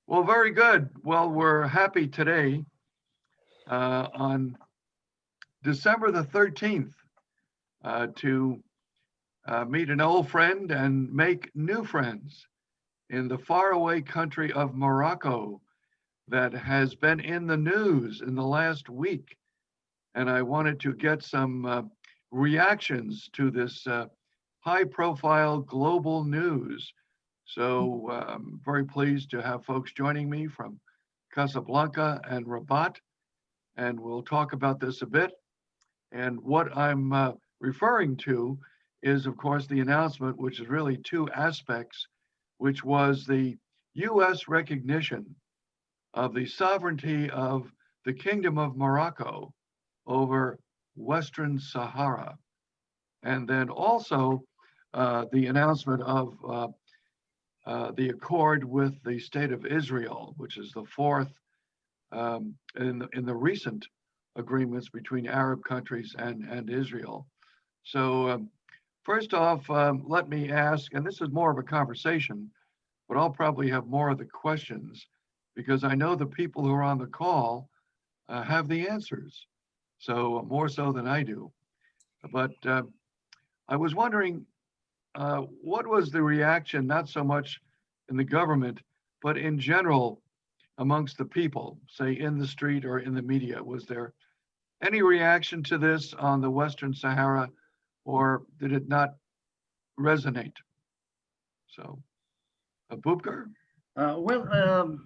Well, very good. Well, we're happy today on December the 13th to meet an old friend and make new friends in the faraway country of Morocco that has been in the news in the last week. And I wanted to get some reactions to this high profile global news. So I'm very pleased to have folks joining me from Casablanca and Rabat, and we'll talk about this a bit. And what I'm referring to is, of course, the announcement, which is really two aspects, which was the US recognition of the sovereignty of the Kingdom of Morocco over Western Sahara. And then also the announcement of the accord with the state of Israel, which is the fourth in the recent agreements between Arab countries and Israel. So first off, let me ask, and this is more of a conversation, but I'll probably have more of the questions because I know the people who are on the call have the answers, so more so than I do. But I was wondering, what was the reaction, not so much in the government, but in general amongst the people, say in the street or in the media? Was there any reaction to this on the Western Sahara, or did it not resonate? So, Boubker? Well,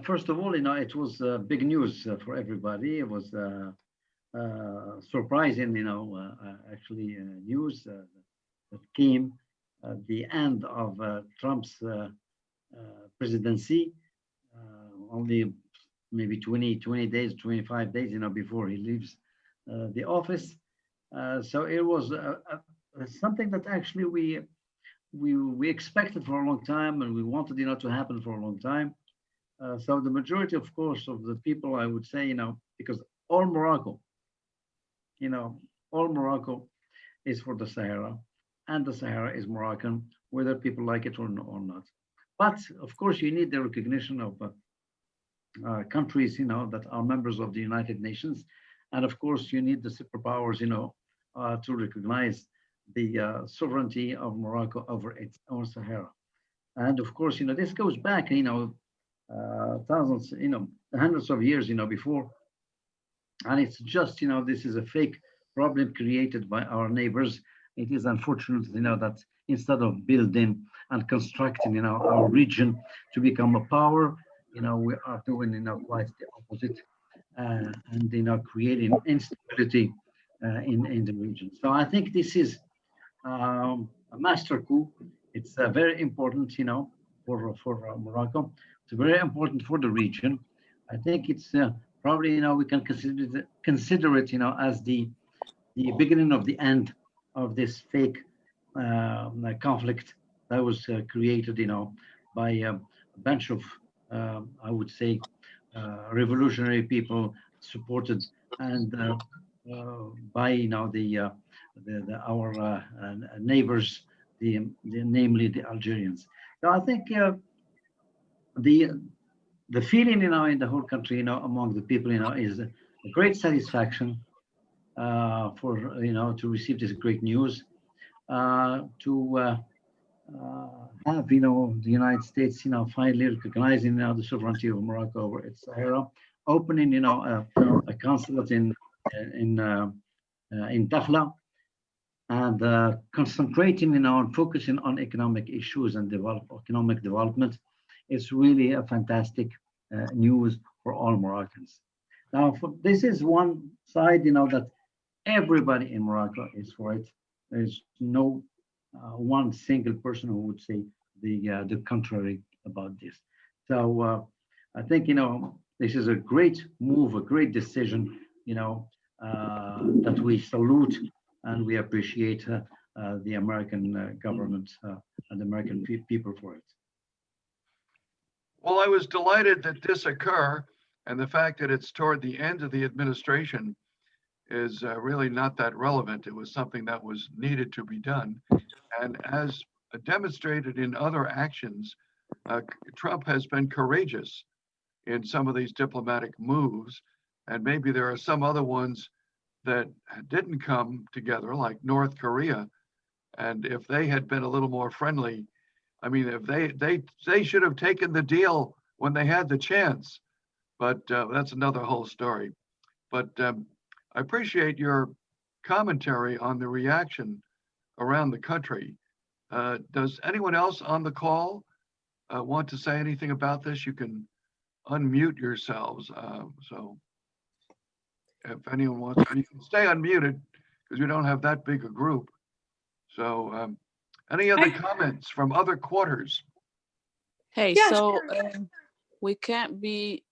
first of all, it was big news for everybody. It was surprising, actually news that came at the end of Trump's presidency, only maybe 20 days, 25 days, before he leaves the office. So it was something that actually we expected for a long time, and we wanted, to happen for a long time. So the majority, of course, of the people, I would say, because all Morocco, all Morocco is for the Sahara, and the Sahara is Moroccan, whether people like it or not. But of course, you need the recognition of countries, that are members of the United Nations, and of course, you need the superpowers, to recognize the sovereignty of Morocco over its own Sahara. And of course, this goes back, thousands, hundreds of years, before. And it's just, this is a fake problem created by our neighbors. It is unfortunate, that instead of building and constructing, our region to become a power, we are doing, quite the opposite, and, creating instability in the region. So I think this is a master coup. It's very important, for Morocco. It's very important for the region. I think it's probably, we can consider it, as the beginning of the end of this fake conflict that was created, by a bunch of, I would say, revolutionary people supported and by, our neighbors, namely the Algerians. So I think the the feeling, in the whole country, among the people, is a great satisfaction for, to receive this great news, to have, the United States, finally recognizing, the sovereignty of Morocco over its Sahara, opening, a consulate in Dakhla, and concentrating, on focusing on economic issues and economic development. It's really a fantastic news for all Moroccans. Now, this is one side, that everybody in Morocco is for it. There's no one single person who would say the contrary about this. So I think, this is a great move, a great decision, that we salute and we appreciate the American government and the American people for it. Well, I was delighted that this occur, and the fact that it's toward the end of the administration is really not that relevant. It was something that was needed to be done. And as demonstrated in other actions Trump has been courageous in some of these diplomatic moves, and maybe there are some other ones that didn't come together, like North Korea. And if they had been a little more friendly, I mean, if they should have taken the deal when they had the chance. But that's another whole story. But I appreciate your commentary on the reaction around the country. Does anyone else on the call want to say anything about this? You can unmute yourselves. So if anyone wants, you can stay unmuted because we don't have that big a group. So any other comments from other quarters? Hey, Yeah, so sure. we can't be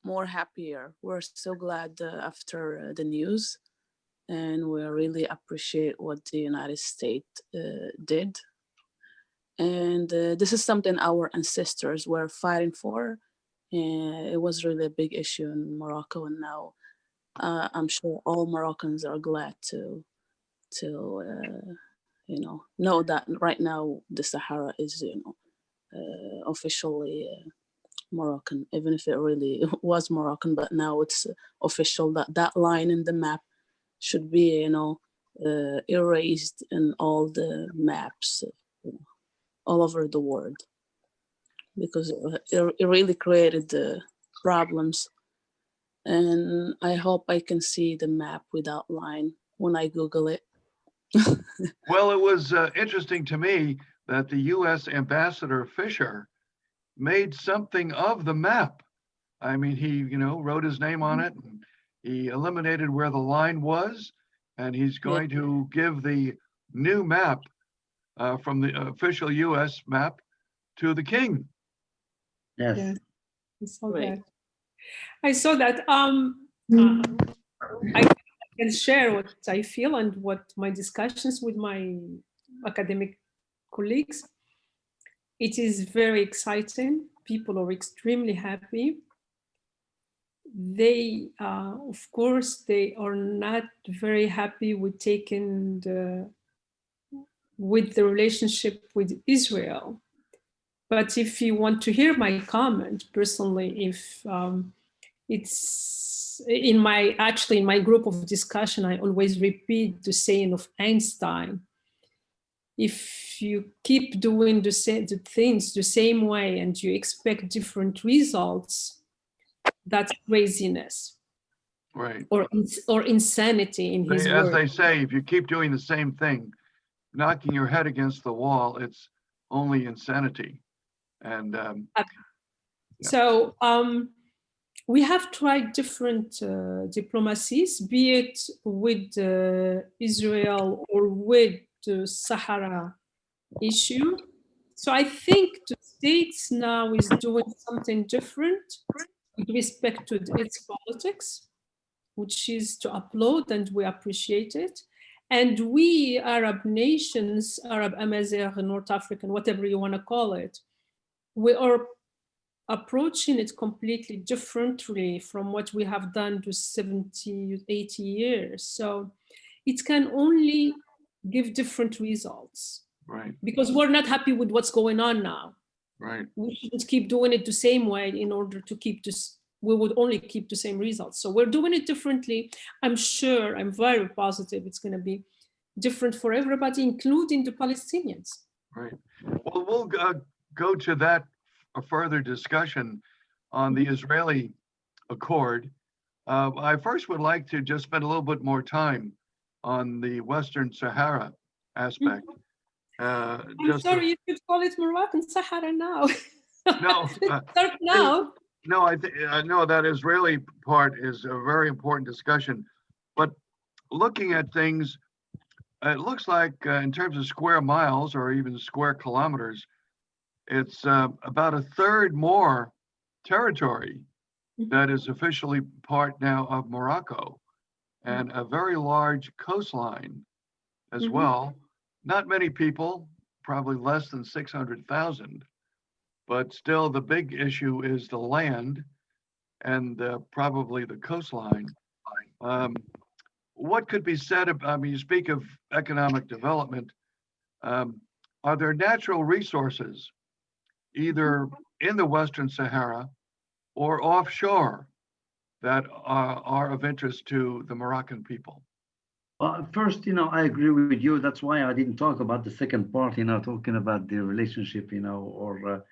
more happier. We're so glad after the news, and we really appreciate what the United States did. And this is something our ancestors were fighting for. And it was really a big issue in Morocco, and now I'm sure all Moroccans are glad to know that right now the Sahara is officially Moroccan, even if it really was Moroccan, but now it's official that that line in the map should be erased in all the maps all over the world, because it really created the problems. And I hope I can see the map without line when I Google it. Well, it was interesting to me that the U.S. Ambassador Fisher made something of the map. I mean, he, wrote his name on it, and he eliminated where the line was, and he's going to give the new map from the official U.S. map to the king. Yes. Yes, I saw Right. that. I saw that. I can share what I feel and what my discussions with my academic colleagues. It is very exciting. People are extremely happy. They, of course, they are not very happy with with the relationship with Israel. But if you want to hear my comment personally, if it's in my group of discussion, I always repeat the saying of Einstein: if you keep doing the things the same way and you expect different results, that's craziness. Right. Or insanity in his As words. they say, if you keep doing the same thing, knocking your head against the wall, it's only insanity. And So we have tried different diplomacies, be it with Israel or with the Sahara issue. So I think the States now is doing something different with respect to its politics, which is to applaud, and we appreciate it. And we Arab nations, Arab Amazigh, North African, whatever you want to call it, we are approaching it completely differently from what we have done to 70, 80 years. So it can only give different results. right, Because we're not happy with what's going on now. right. We shouldn't keep doing it the same way in order to keep this. We would only keep the same results. So we're doing it differently. I'm very positive it's going to be different for everybody, including the Palestinians. Right. Well, we'll go to that a further discussion on the Israeli Accord. I first would like to just spend a little bit more time on the Western Sahara aspect. I'm Just sorry, you could call it Moroccan Sahara now. No, Start now. No, I think no, that Israeli part is a very important discussion. But looking at things, it looks like in terms of square miles or even square kilometers, it's about a third more territory that is officially part now of Morocco, and a very large coastline as well. Not many people, probably less than 600,000, but still the big issue is the land and probably the coastline. What could be said about, I mean, you speak of economic development. are there natural resources either in the Western Sahara or offshore that are of interest to the Moroccan people? Well, first, I agree with you. That's why I didn't talk about the second part, talking about the relationship, or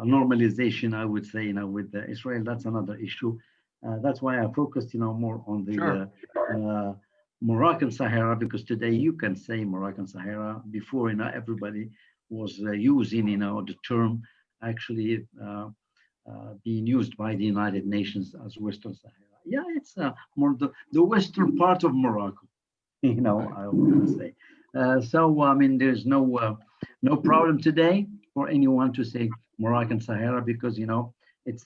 normalization, I would say, with Israel. That's another issue. That's why I focused, more on the Sure. Moroccan Sahara, because today you can say Moroccan Sahara. Before, everybody was using, the term actually being used by the United Nations as Western Sahara. Yeah, it's more the western part of Morocco, I would say. So, I mean, there's no problem today for anyone to say Moroccan Sahara because, it's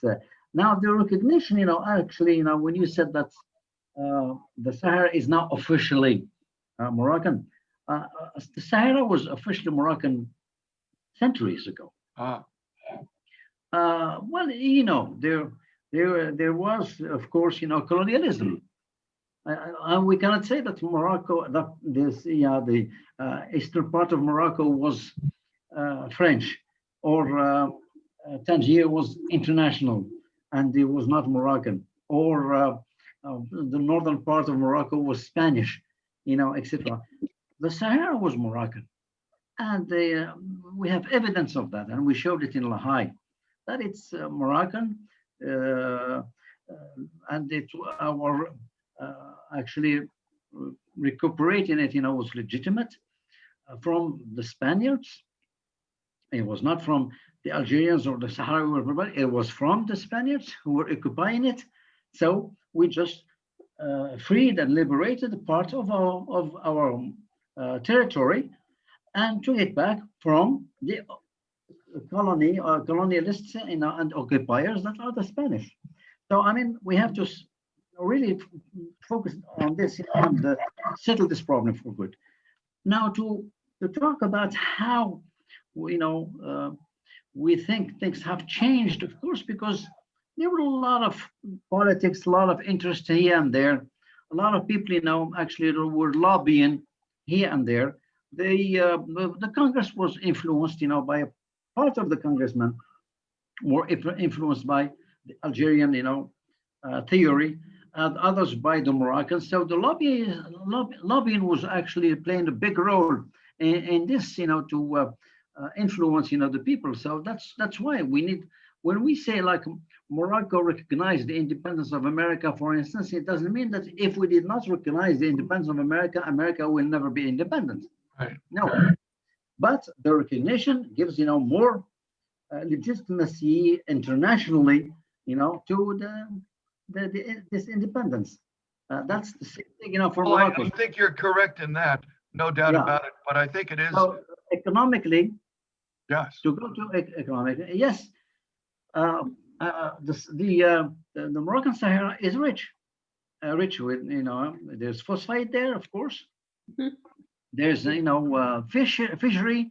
now the recognition, actually, when you said that the Sahara is now officially Moroccan, the Sahara was officially Moroccan centuries ago. Ah, Well, there was, of course, colonialism. We cannot say that Morocco, that the eastern part of Morocco was French, or Tangier was international, and it was not Moroccan, or the northern part of Morocco was Spanish, etc. The Sahara was Moroccan, and we have evidence of that, and we showed it in Lahai, that it's Moroccan, and our actually recuperating it, was legitimate from the Spaniards. It was not from the Algerians or the Sahrawi, it was from the Spaniards who were occupying it. So we just freed and liberated part of our territory and took it back from the colonialists, and occupiers that are the Spanish. So, I mean, we have to really focus on this and settle this problem for good. Now, to talk about how, we think things have changed, of course, because there were a lot of politics, a lot of interest here and there. A lot of people, actually were lobbying here and there. The Congress was influenced, by a part of the congressmen were influenced by the Algerian, theory, and others by the Moroccans. So the lobbying was actually playing a big role in this, to influence, the people. So that's why we need, when we say like Morocco recognized the independence of America, for instance, it doesn't mean that if we did not recognize the independence of America, America will never be independent. right. No, but the recognition gives, more legitimacy internationally, to this independence. That's the same thing, for Well, I Morocco. think you're correct in that, no doubt Yeah. about it. But I think it is, So economically, yes. to go to economic, yes, the Moroccan Sahara is rich with, there's phosphate there, of course. Mhm. There's, fishery,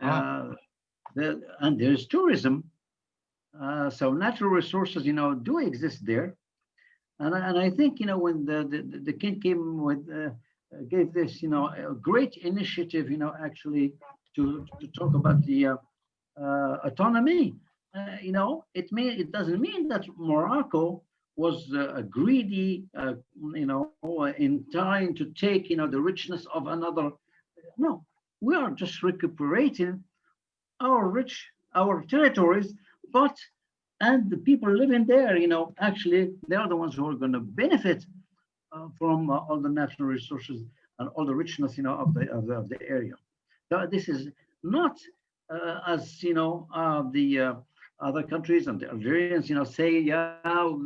and there's tourism. So natural resources, do exist there. And I think, when the king came with, gave this, a great initiative, actually to talk about the autonomy, it doesn't mean that Morocco was greedy, in trying to take, the richness of another. No, we are just recuperating our territories, and the people living there, actually, they are the ones who are going to benefit from all the natural resources and all the richness, of the area. So this is not as the other countries and the Algerians, say, yeah,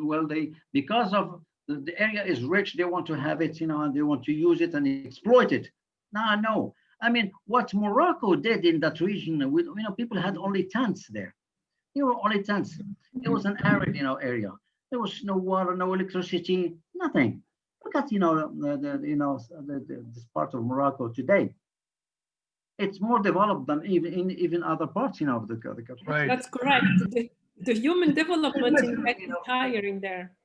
well, because of the area is rich, they want to have it, and they want to use it and exploit it. No. I mean, what Morocco did in that region, with, people had only tents there. There were only tents. It was an arid, area. There was no water, no electricity, nothing. Look at, this part of Morocco today. It's more developed than even other parts, of the country. Right. That's correct. The human development is getting higher in there.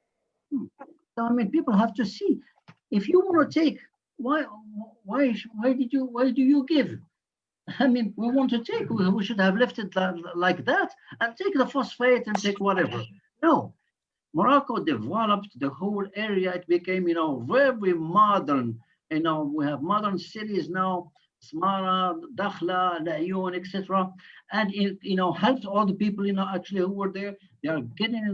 So, I mean, people have to see. If you want to take, why do you give? I mean, we want to take, we should have left it like that and take the phosphate and take whatever. No, Morocco developed the whole area. It became, very modern. We have modern cities now, Smara, Dakhla, Laayoun, etc. And it, helped all the people, actually who were there. They are getting,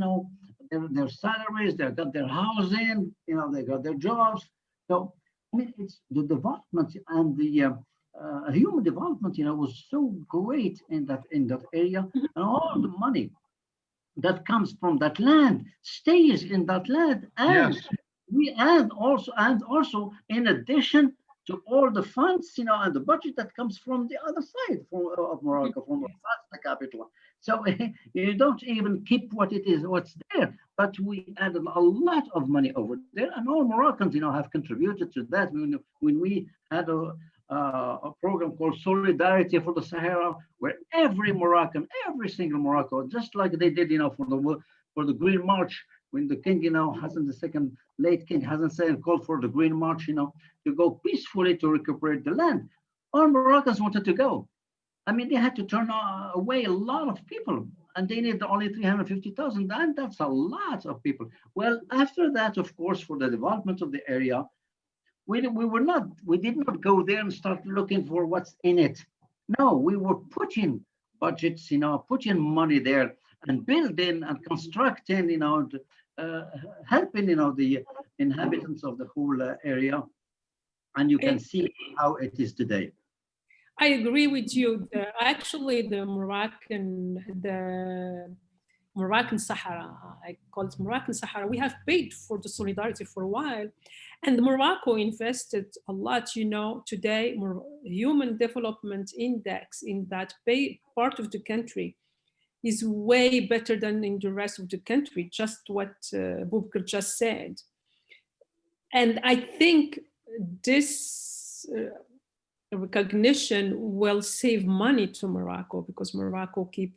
their salaries, they got their housing, they got their jobs. So, I mean, it's the development and the human development, was so great in that area, and all the money that comes from that land stays in that land, and Yes. also in addition to all the funds, and the budget that comes from the other side of Morocco, from Rabat, the capital. So you don't even keep what's there, but we added a lot of money over there, and all Moroccans, have contributed to that. When we had a program called Solidarity for the Sahara, where every Moroccan, every single Morocco, just like they did, for the Green March, when the king, Hassan II, late King Hassan II, called for the Green March, to go peacefully to recuperate the land. All Moroccans wanted to go. I mean, they had to turn away a lot of people, and they need only 350,000, and that's a lot of people. Well, after that, of course, for the development of the area, we did not go there and start looking for what's in it. No, we were putting budgets, putting money there and building and constructing, helping, the inhabitants of the whole area. And you can see how it is today. I agree with you. Actually, the Moroccan Sahara, I call it Moroccan Sahara, we have paid for the solidarity for a while. And Morocco invested a lot, today, human development index in that part of the country is way better than in the rest of the country, just what Boubker just said. And I think this recognition will save money to Morocco, because Morocco keep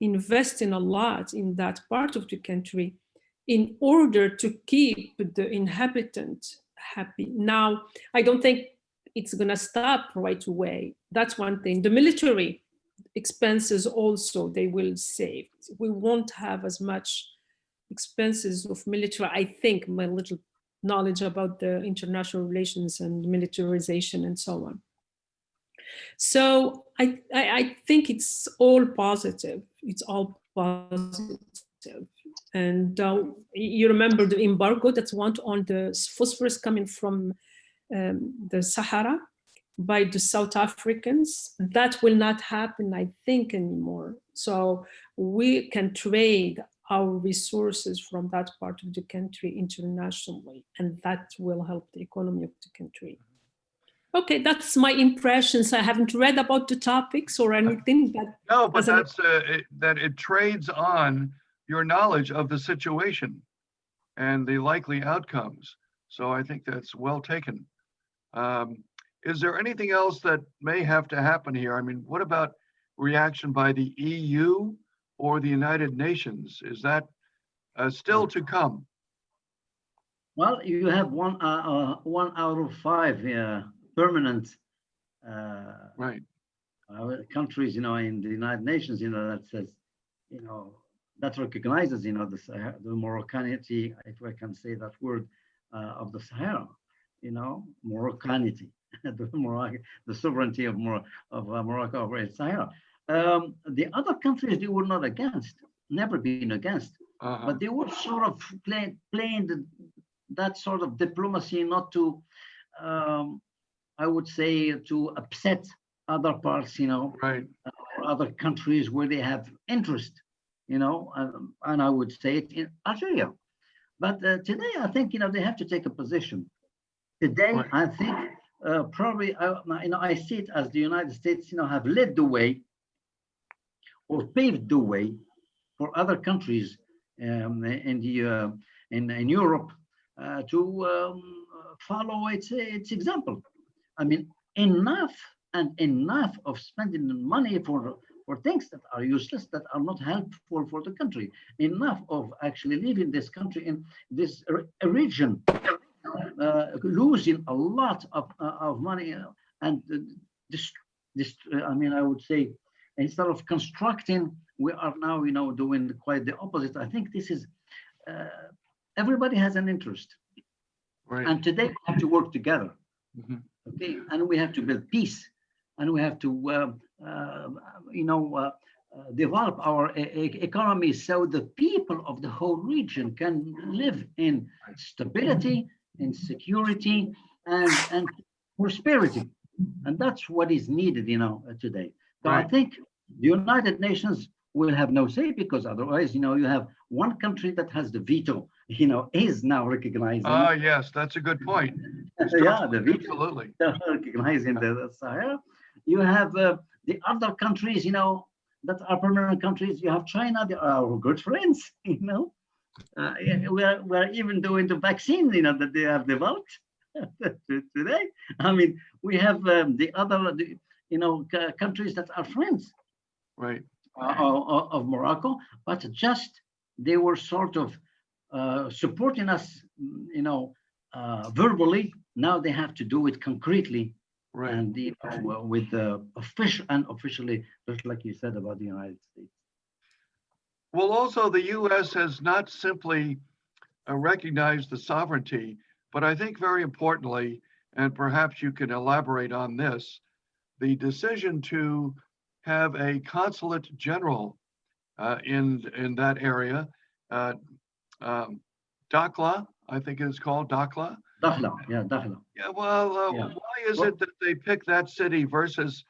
investing a lot in that part of the country in order to keep the inhabitant happy. Now, I don't think it's going to stop right away. That's one thing. The military expenses also, they will save. We won't have as much expenses of military. I think my little knowledge about the international relations and militarization and so on. So I think it's all positive. It's all positive. And you remember the embargo that's went on the phosphorus coming from the Sahara by the South Africans. That will not happen, I think, anymore. So we can trade our resources from that part of the country internationally, and that will help the economy of the country. Okay, that's my impressions. I haven't read about the topics or anything. No, but that's that it trades on your knowledge of the situation and the likely outcomes. So I think that's well taken. Is there anything else that may have to happen here? I mean, what about reaction by the EU or the United Nations? Is that still to come? Well, you have one out of 5 permanent right countries, in the United Nations, that says, that recognizes, the Moroccanity, if I can say that word, of the Sahara, Moroccanity, the sovereignty of Morocco over the Sahara. The other countries, they were not against, never been against, but they were sort of playing that sort of diplomacy, not to, I would say, to upset other parts, right, or other countries where they have interest, and I would say it in Algeria. But today, I think, they have to take a position. Today, right. I think probably, I see it as the United States, have led the way or paved the way for other countries in Europe to follow its example. I mean, enough of spending money for things that are useless, that are not helpful for the country. Enough of actually leaving this country in this region, losing a lot of money and this, I mean, I would say, instead of constructing, we are now, doing quite the opposite. I think this is, uh, everybody has an interest. Right. And today we have to work together, Mhm. okay? And we have to build peace, and we have to, develop our economy so the people of the whole region can live in stability, in security, and prosperity. And that's what is needed, today. So I Right. think the United Nations will have no say, because otherwise, you have one country that has the veto, is now recognizing. Ah, yes, that's a good point. Yeah, the veto Absolutely. recognizing the Sahara. You have the other countries, that are permanent countries. You have China, they are our good friends, Yeah, we are even doing the vaccine, that they have developed today. I mean, we have the other, countries that are friends Right. of Morocco, but just they were sort of supporting us, verbally. Now they have to do it concretely, Right. and with official and officially, just like you said about the United States. Well, also, the U.S. has not simply recognized the sovereignty, but I think very importantly, and perhaps you can elaborate on this, the decision to have a consulate general in that area, uh, um, Dakhla, I think it's called Dakhla. Dakhla, yeah, Dakhla. Yeah, well, Yeah. why is Well, it that they picked that city versus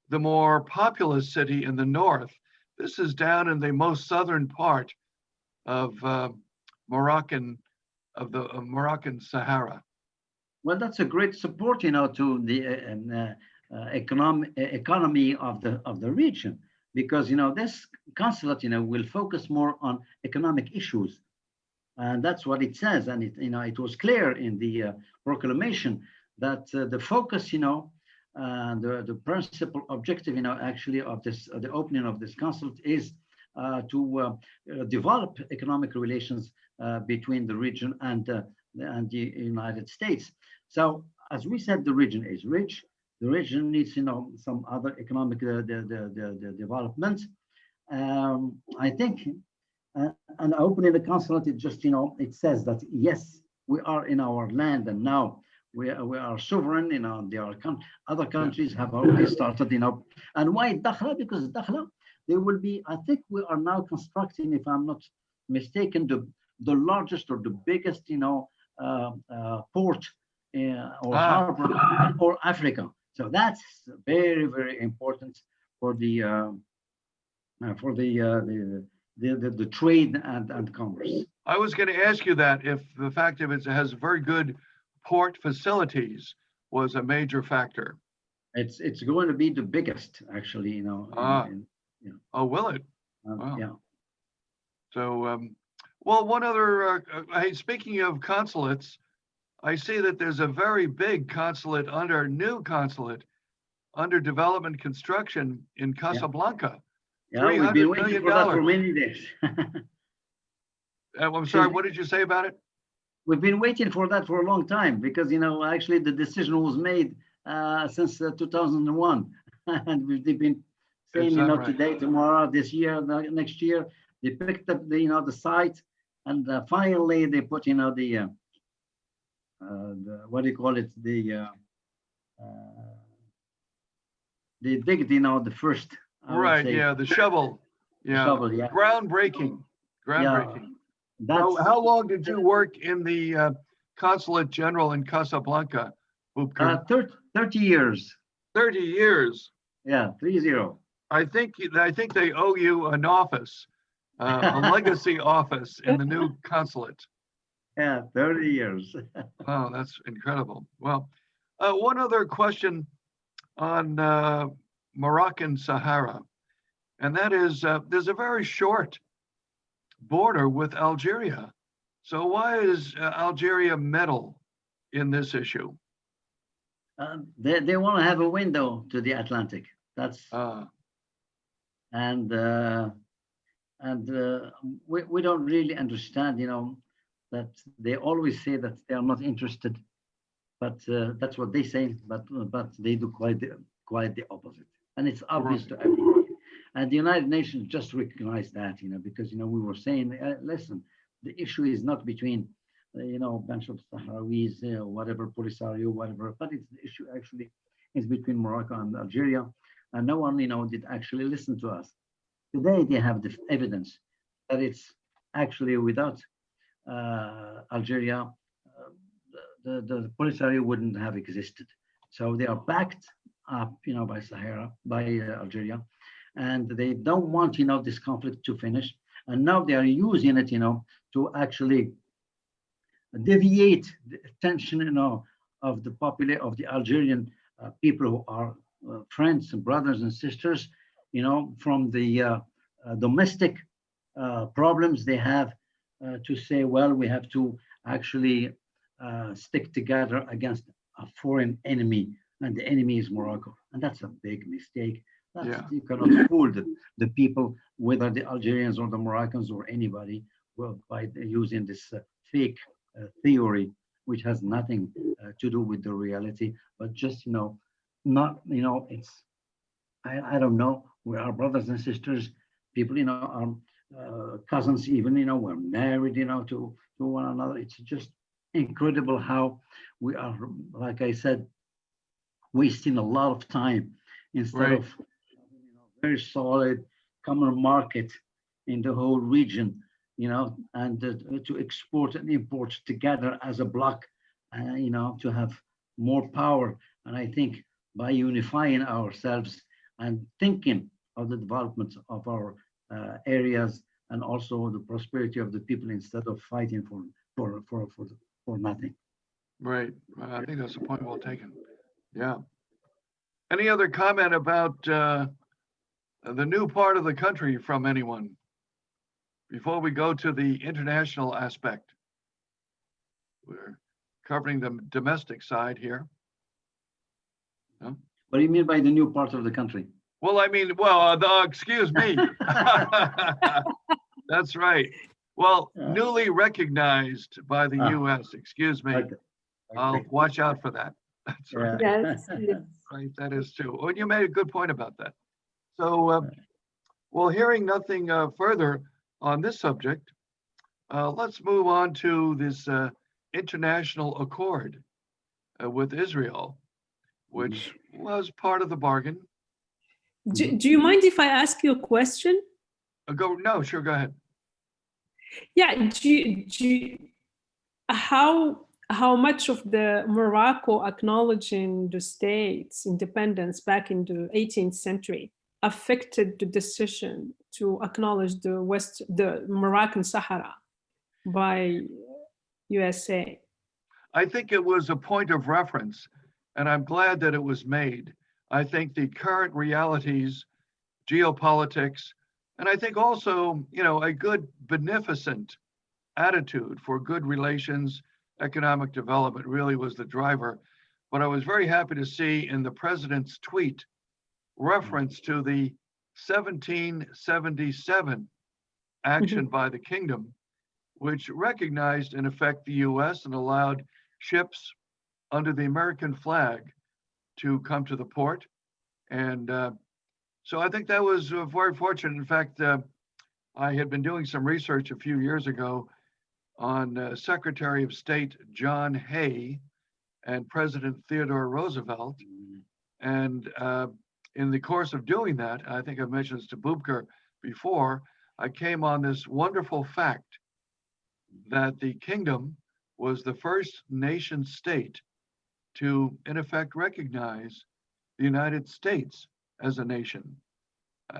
the more populous city in the north? This is down in the most southern part of Moroccan of Moroccan Sahara. well, that's a great support, to the economy of the region, because this consulate, will focus more on economic issues, and that's what it says. And it was clear in the proclamation that the focus, the principal objective, actually of this, the opening of this consulate is to develop economic relations between the region and the United States. So, as we said, the region is rich. The region needs, some other economic the development. I think, and opening the consulate, it just, it says that yes, we are in our land, and now we are sovereign. There are other countries have already started. And why Dakhla? Because Dakhla, there will be. I think we are now constructing, if I'm not mistaken, the largest or the biggest, port or harbor for Africa. So that's very, very important for the trade and commerce. I was going to ask you that if the fact of it has very good port facilities was a major factor. It's going to be the biggest, actually. Oh, will it? Wow. Yeah. So, well, one other, hey, speaking of consulates, I see that there's a very big new consulate under development construction in Casablanca. Yeah, we've been $300 waiting million. for that for many days. I'm sorry, what did you say about it? We've been waiting for that for a long time, because actually the decision was made since 2001, and we've been saying, right? Today, tomorrow, this year, next year. They picked up the site, and finally they put the what do you call it, they digged the first, Right, yeah, the shovel. Yeah, shovel, yeah. Groundbreaking. So how long did you work in the Consulate General in Casablanca, Boubker? 30 years. 30 years. Yeah, 30. I think they owe you an office, a legacy office in the new consulate. Yeah, 30 years. Oh, that's incredible. Well, one other question on Moroccan Sahara, and that is there's a very short border with Algeria. So why is Algeria meddle in this issue? They want to have a window to the Atlantic. That's and we don't really understand, that they always say that they are not interested But that's what they say. But they do quite the opposite, and it's obvious to everybody. And the United Nations just recognized that, because we were saying, listen, the issue is not between, bunch of Sahrawis, whatever, Polisario, whatever, but it's the issue actually is between Morocco and Algeria, and no one, did actually listen to us. Today they have the evidence that it's actually without Algeria, the Polisario wouldn't have existed. So they are backed up, by Algeria, and they don't want, this conflict to finish. And now they are using it, to actually deviate the attention, of the Algerian people who are friends and brothers and sisters, from the domestic problems they have, to say, well, we have to actually stick together against a foreign enemy, and the enemy is Morocco. And that's a big mistake. You cannot fool the people, whether the Algerians or the Moroccans or anybody, by using this fake theory, which has nothing to do with the reality, but just, not, it's, I don't know, we are brothers and sisters, people, are cousins even, we're married, to one another. It's just incredible how we are, like I said, wasting a lot of time instead of very solid common market in the whole region, and to export and import together as a bloc, to have more power. And I think by unifying ourselves and thinking of the development of our areas and also the prosperity of the people instead of fighting for nothing. Right. I think that's a point well taken. Yeah. Any other comment about the new part of the country from anyone before we go to the international aspect? We're covering the domestic side here. No? What do you mean by the new part of the country? Well, excuse me. That's right. Well, newly recognized by the U.S. Excuse me. Okay. I'll watch out for that. That's right. Yes. Right. That is true. Well, you made a good point about that. So, well, hearing nothing further on this subject, let's move on to this international accord with Israel, which was part of the bargain. Do you mind if I ask you a question? No, sure, go ahead. Yeah, how much of the Morocco acknowledging the state's independence back in the 18th century affected the decision to acknowledge the Moroccan Sahara by USA? I think it was a point of reference, and I'm glad that it was made. I think the current realities, geopolitics, and I think also, a good beneficent attitude for good relations, economic development really was the driver. But I was very happy to see in the president's tweet reference to the 1777 action by the kingdom, which recognized in effect the US and allowed ships under the American flag to come to the port. And so I think that was very fortunate. In fact, I had been doing some research a few years ago on Secretary of State John Hay and President Theodore Roosevelt. And in the course of doing that, I think I've mentioned this to Boubker before, I came on this wonderful fact that the kingdom was the first nation state to, in effect, recognize the United States as a nation.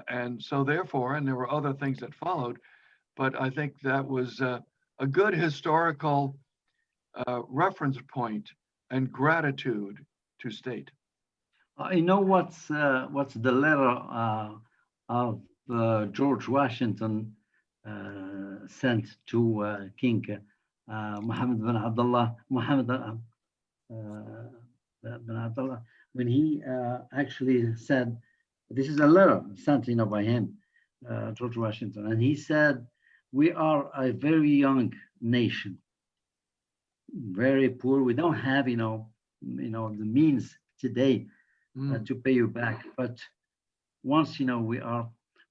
And so therefore, and there were other things that followed, but I think that was a good historical reference point and gratitude to state. I know what's the letter of George Washington sent to King Mohammed bin Abdullah, when he actually said, this is a letter sent, by him, George Washington, and he said, we are a very young nation, very poor. We don't have, the means today Mm. to pay you back. But once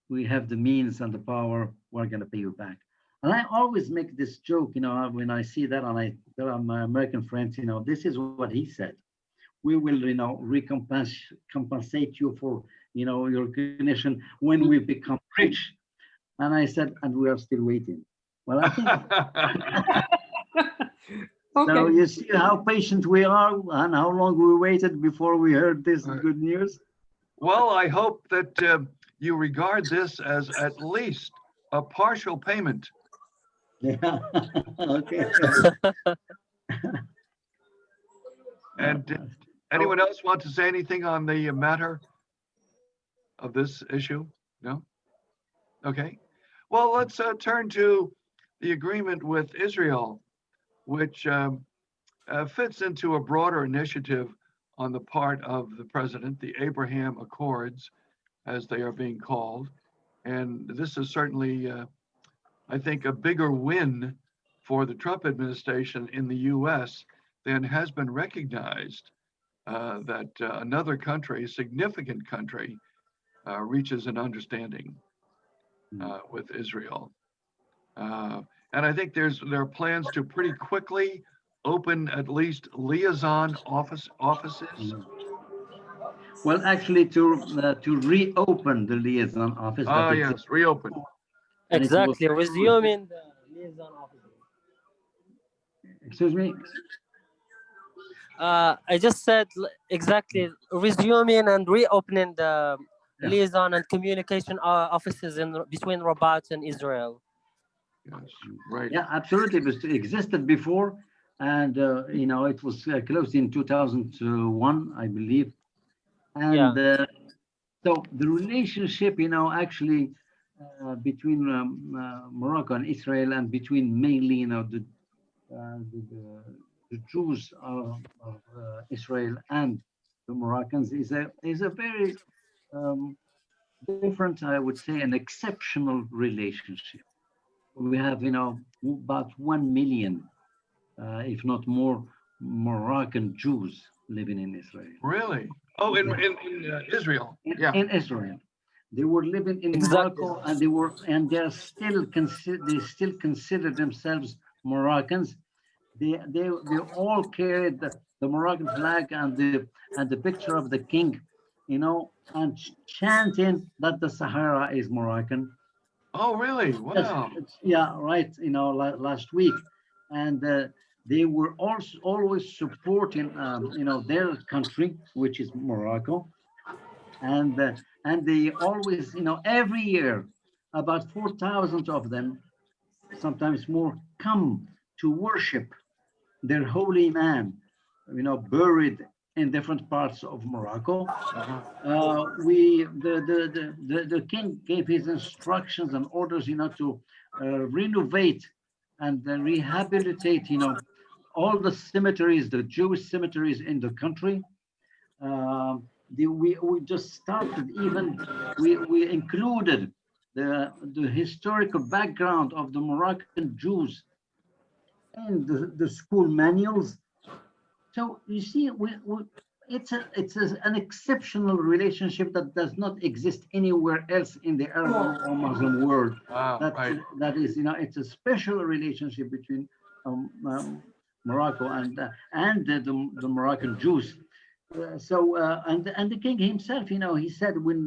we have the means and the power, we're going to pay you back. And I always make this joke, when I see that, and I tell my American friends, this is what he said. We will, compensate you for, your recognition when we become rich. And I said, and we are still waiting. Well, I think Okay. so. You see how patient we are and how long we waited before we heard this Right. good news. Well, I hope that you regard this as at least a partial payment. Yeah. Okay. And anyone else want to say anything on the matter of this issue? No? Okay. Well, let's turn to the agreement with Israel, which fits into a broader initiative on the part of the president, the Abraham Accords, as they are being called. And this is certainly, I think, a bigger win for the Trump administration in the US than has been recognized that another country, a significant country, reaches an understanding with Israel. And I think there are plans to pretty quickly open at least liaison offices. Well, actually, to reopen the liaison office that exists. Yes, reopen. And it was Exactly, resuming the liaison office. Excuse me. I just said exactly resuming and reopening the Yeah. liaison and communication offices in between Rabat and Israel. Yes, right. Yeah, absolutely. It existed before, and it was closed in 2001, I believe. And so the relationship, actually between Morocco and Israel, and between mainly, the Jews of Israel and the Moroccans is a very different, I would say, an exceptional relationship. We have, about 1 million, if not more, Moroccan Jews living in Israel. Really? Oh, in Israel. Yeah. In Israel, they were living in Exactly. Morocco, and they still consider themselves Moroccans. They all carried the Moroccan flag and the picture of the king, and chanting that the Sahara is Moroccan. Oh, really? Wow. Yeah, right. Last week, and they were also always supporting, their country, which is Morocco, and they always, every year, about 4,000 of them, sometimes more, come to worship their holy man, buried in different parts of Morocco. The king gave his instructions and orders, to renovate and rehabilitate, all the cemeteries, the Jewish cemeteries in the country. We just started, even we included the historical background of the Moroccan Jews in the school manuals. So you see, it's an exceptional relationship that does not exist anywhere else in the Arab or Muslim world. Right. That is, it's a special relationship between Morocco and the Moroccan Jews. And the king himself, he said when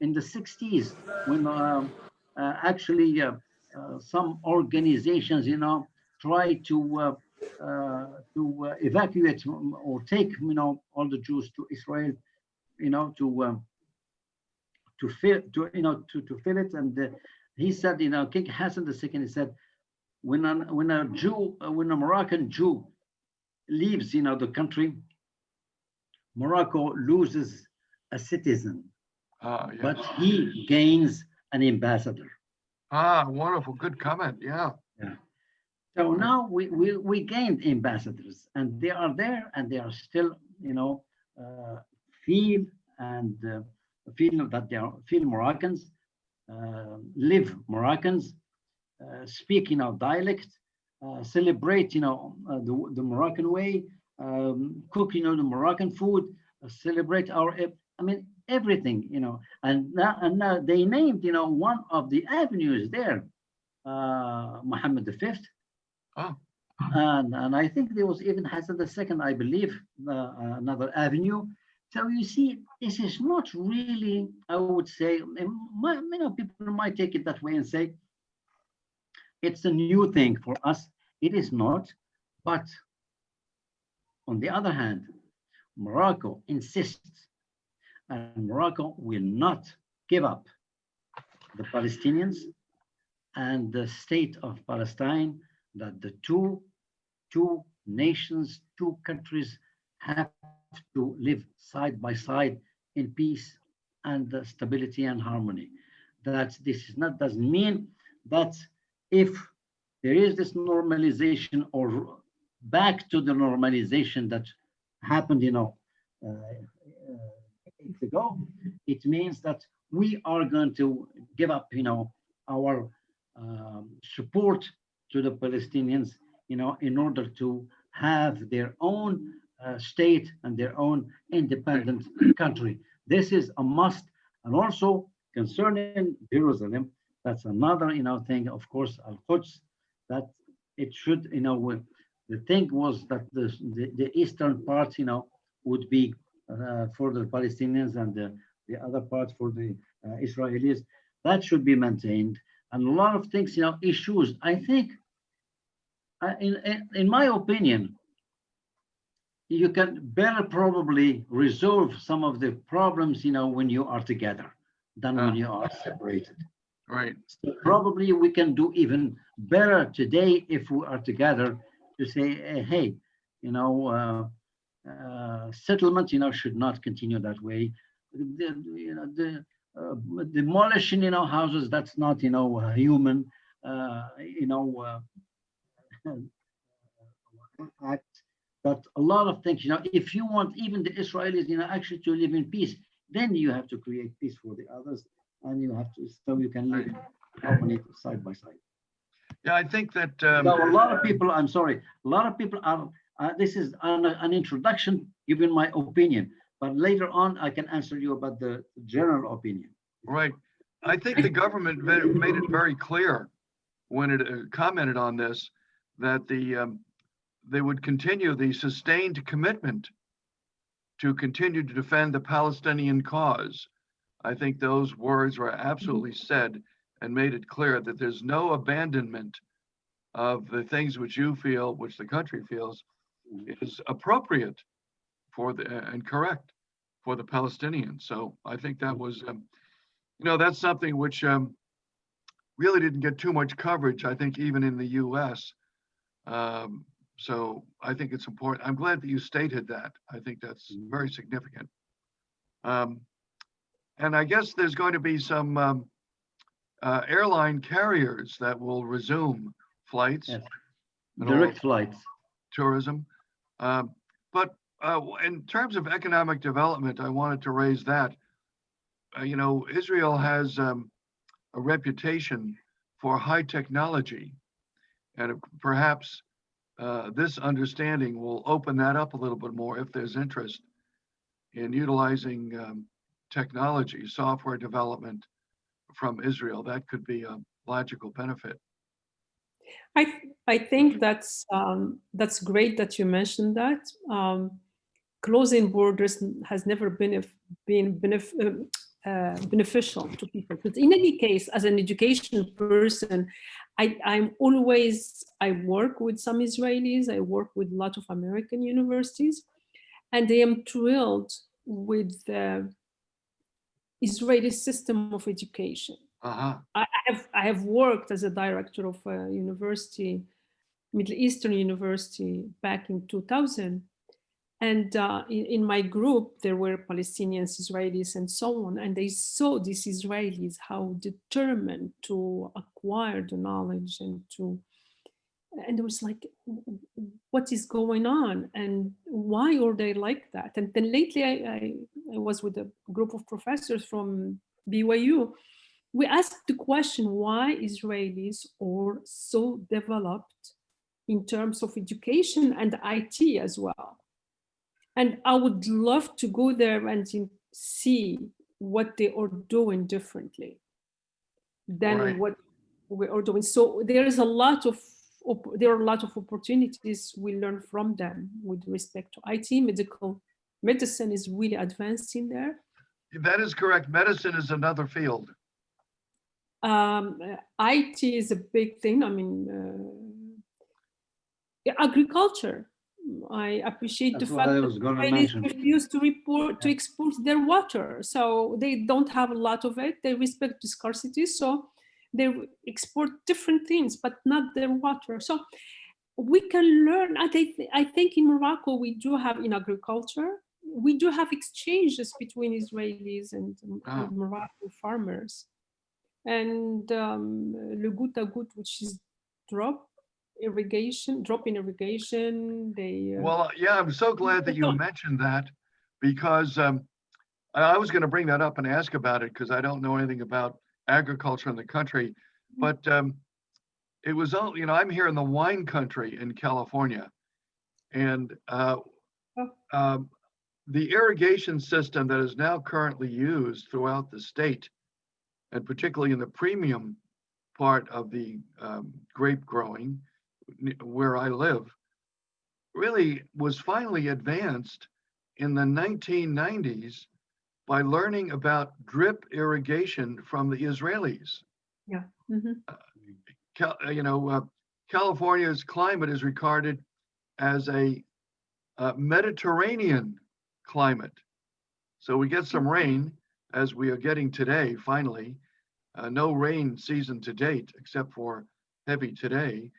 in the 60s, when actually some organizations, try to evacuate or take, all the Jews to Israel, to fill it. And he said, King Hassan II, he said, when a Moroccan Jew leaves, the country, Morocco loses a citizen, Yes. but he gains an ambassador. Wonderful. Good comment. Yeah. Yeah. So now we gained ambassadors, and they are there, and they are still, feel that they are Moroccans, live Moroccans, speak, dialect, celebrate, the Moroccan way, cook, the Moroccan food, celebrate our, I mean, everything, and now they named, one of the avenues there, Muhammad V. Oh, And I think there was even Hassan II, I believe, another avenue. So you see, this is not really, I would say, people might take it that way and say, it's a new thing for us. It is not. But on the other hand, Morocco insists, and Morocco will not give up the Palestinians and the state of Palestine, that the two nations, two countries have to live side by side in peace and stability and harmony. That this is not, doesn't mean that if there is this normalization or back to the normalization that happened, decades ago, it means that we are going to give up, our support to the Palestinians, in order to have their own state and their own independent country. This is a must. And also concerning Jerusalem, that's another, thing, of course, Al-Quds, that it should, the thing was that the eastern part, would be for the Palestinians and the other part for the Israelis. That should be maintained. And a lot of things, issues, I think, in my opinion, you can better probably resolve some of the problems, when you are together than when you are separated. right. So probably we can do even better today if we are together to say, hey, settlement, should not continue that way. Demolishing, houses, that's not, human, act. That a lot of things, if you want even the Israelis, actually to live in peace, then you have to create peace for the others, and you have to, so you can live in harmony side by side. Yeah, I think that. So a lot of people, I'm sorry, a lot of people are, this is an introduction, giving my opinion, but later on I can answer you about the general opinion. Right. I think the government made it very clear when it commented on this that they would continue the sustained commitment to continue to defend the Palestinian cause. I think those words were absolutely said and made it clear that there's no abandonment of the things which you feel, which the country feels is appropriate for and correct for the Palestinians. So I think that was, that's something which really didn't get too much coverage, I think, even in the US. So I think it's important. I'm glad that you stated that. I think that's very significant. And I guess there's going to be some airline carriers that will resume flights. Yes. Direct flights. Tourism. But in terms of economic development, I wanted to raise that. Israel has a reputation for high technology, and perhaps this understanding will open that up a little bit more if there's interest in utilizing technology, software development from Israel. That could be a logical benefit. I think that's great that you mentioned that. Closing borders has never been beneficial to people. But in any case, as an education person, I work with some Israelis, I work with a lot of American universities, and I am thrilled with the Israeli system of education. Uh-huh. I have worked as a director of a university, Middle Eastern university, back in 2000. And in my group, there were Palestinians, Israelis, and so on. And they saw these Israelis, how determined to acquire the knowledge and it was like, what is going on? And why are they like that? And then lately I was with a group of professors from BYU. We asked the question why Israelis are so developed in terms of education and IT as well. And I would love to go there and see what they are doing differently than Right. what we are doing. So there is a lot of there are a lot of opportunities we learn from them with respect to IT. Medical medicine is really advanced in there. That is correct. Medicine is another field. IT is a big thing. I mean, agriculture. I appreciate That's the what fact I that was going to Israelis mention. refuse to export their water, so they don't have a lot of it. They respect the scarcity, so they export different things, but not their water. So we can learn. I think in Morocco we do have, in agriculture, we do have exchanges between Israelis and Morocco farmers, and le goutte à goutte, which is drop in irrigation. They Well, yeah, I'm so glad that you mentioned that, because I was going to bring that up and ask about it, because I don't know anything about agriculture in the country. But it was, I'm here in the wine country in California, and the irrigation system that is now currently used throughout the state, and particularly in the premium part of the grape growing where I live, really was finally advanced in the 1990s by learning about drip irrigation from the Israelis. Yeah. California's climate is regarded as a Mediterranean climate. So we get some rain, as we are getting today, finally. No rain season to date, except for heavy today.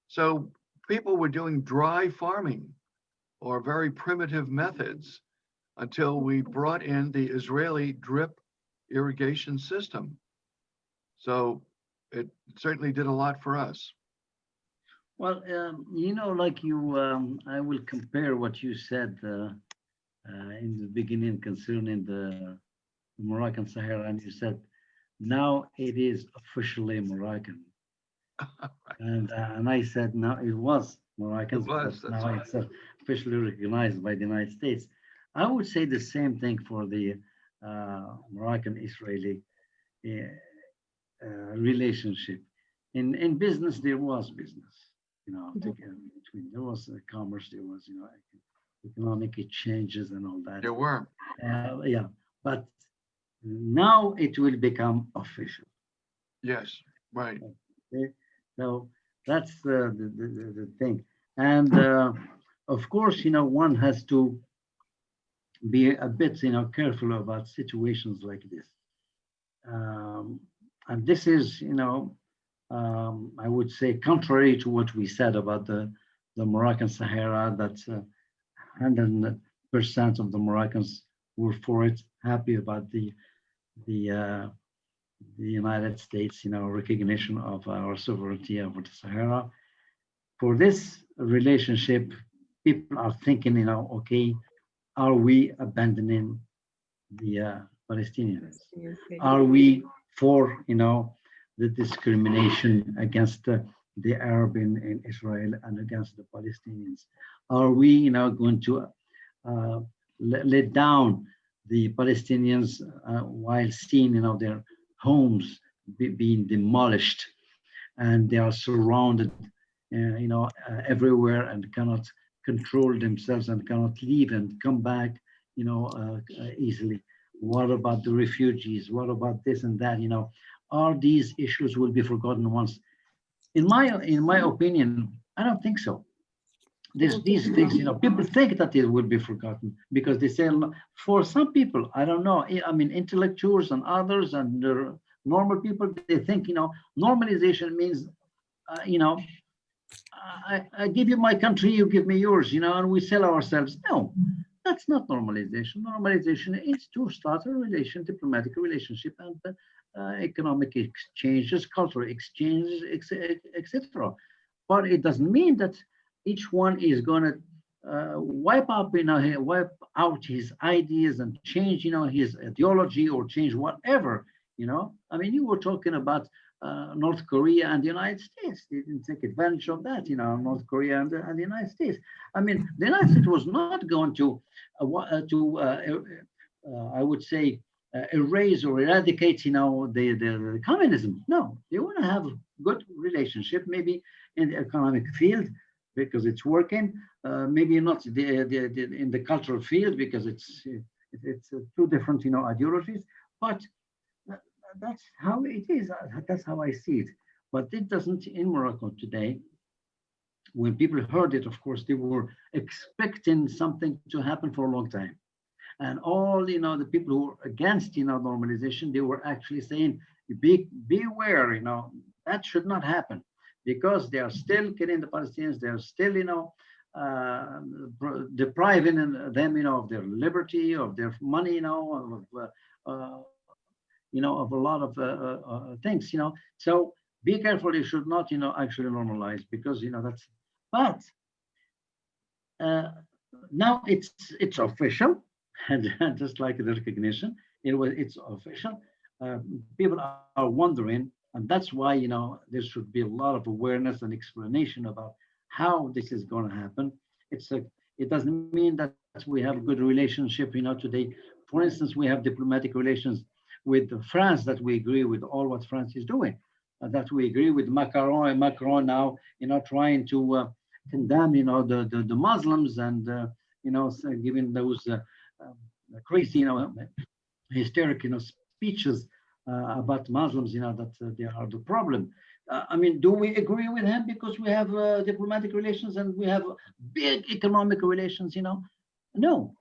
So people were doing dry farming or very primitive methods until we brought in the Israeli drip irrigation system. So it certainly did a lot for us. Well, like you, I will compare what you said in the beginning concerning the Moroccan Sahara, and you said now it is officially Moroccan. And I said no, it was Moroccan, but now it's officially recognized by the United States. I would say the same thing for the Moroccan-Israeli relationship. In business, there was business, between there was commerce, there was economic exchanges and all that. There were. Yeah, but now it will become official. Yes, right. Okay? So that's the thing. And of course, one has to be a bit, careful about situations like this. And this is, I would say, contrary to what we said about the Moroccan Sahara, that 100% of the Moroccans were for it, happy about the United States, recognition of our sovereignty over the Sahara. For this relationship, people are thinking, okay, are we abandoning the Palestinians? Are we for, the discrimination against the Arab in Israel and against the Palestinians? Are we, going to let down the Palestinians while seeing, their homes being demolished, and they are surrounded, everywhere, and cannot control themselves and cannot leave and come back, easily? What about the refugees? What about this and that? Are these issues will be forgotten once? In my opinion, I don't think so. These things, people think that it will be forgotten because they say, for some people, I don't know, I mean, intellectuals and others and normal people, they think, normalization means, I give you my country, you give me yours, and we sell ourselves. No, that's not normalization. Normalization is to start a diplomatic relationship, and economic exchanges, cultural exchanges, etc. But it doesn't mean that each one is going to wipe out his ideas and change, his ideology or change whatever. I mean, you were talking about North Korea and the United States. They didn't take advantage of that, North Korea and the United States. I mean, the United States was not going to, I would say, erase or eradicate, the communism. No, they want to have a good relationship, maybe in the economic field because it's working, maybe not in the cultural field because it's two different, ideologies. But that's how it is. That's how I see it. But it doesn't in Morocco today. When people heard it, of course, they were expecting something to happen for a long time. And all, the people who were against, normalization, they were actually saying, beware, that should not happen because they are still killing the Palestinians. They are still, depriving them, of their liberty, of their money, of a lot of things, So be careful. You should not, actually normalize because, that's. But now it's official, and just like the recognition, it's official. People are wondering, and that's why there should be a lot of awareness and explanation about how this is going to happen. It doesn't mean that we have a good relationship, today. For instance, we have diplomatic relations with France that we agree with all what France is doing, that we agree with Macron, and Macron now, trying to condemn, the Muslims and, giving those crazy, hysteric, speeches about Muslims, that they are the problem. I mean, do we agree with him because we have diplomatic relations and we have big economic relations, No,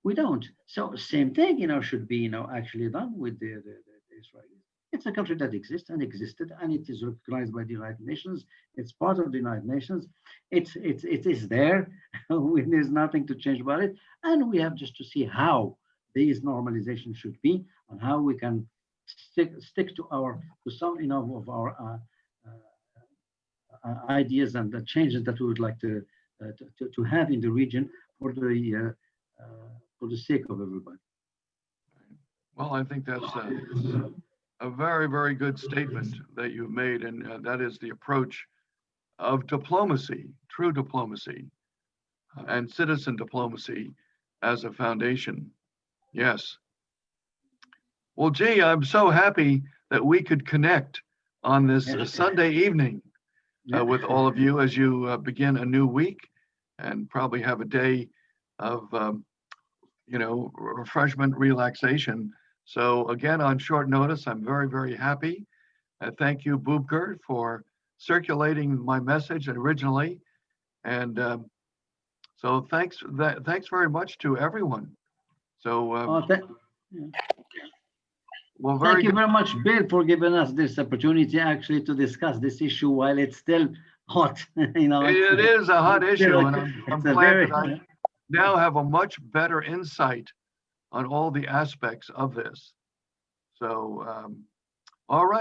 we don't. So same thing, should be, actually done with the Israelis. It's a country that exists and existed, and it is recognized by the United Nations. It's part of the United Nations. It is there. There's nothing to change about it. And we have just to see how these normalization should be and how we can stick to some, of our ideas and the changes that we would like to have in the region for the sake of everybody. Well, I think that's a very, very good statement that you've made, and that is the approach of diplomacy, true diplomacy, and citizen diplomacy as a foundation. Yes. Well, gee, I'm so happy that we could connect on this Sunday evening with all of you as you begin a new week and probably have a day of, refreshment, relaxation. So again, on short notice, I'm very, very happy. Thank you, Boubker, for circulating my message originally. And so thanks very much to everyone. So well, thank you very much, Bill, for giving us this opportunity actually to discuss this issue while it's still hot. It is a hot issue, and I'm glad that I now have a much better insight on all the aspects of this. So, all right.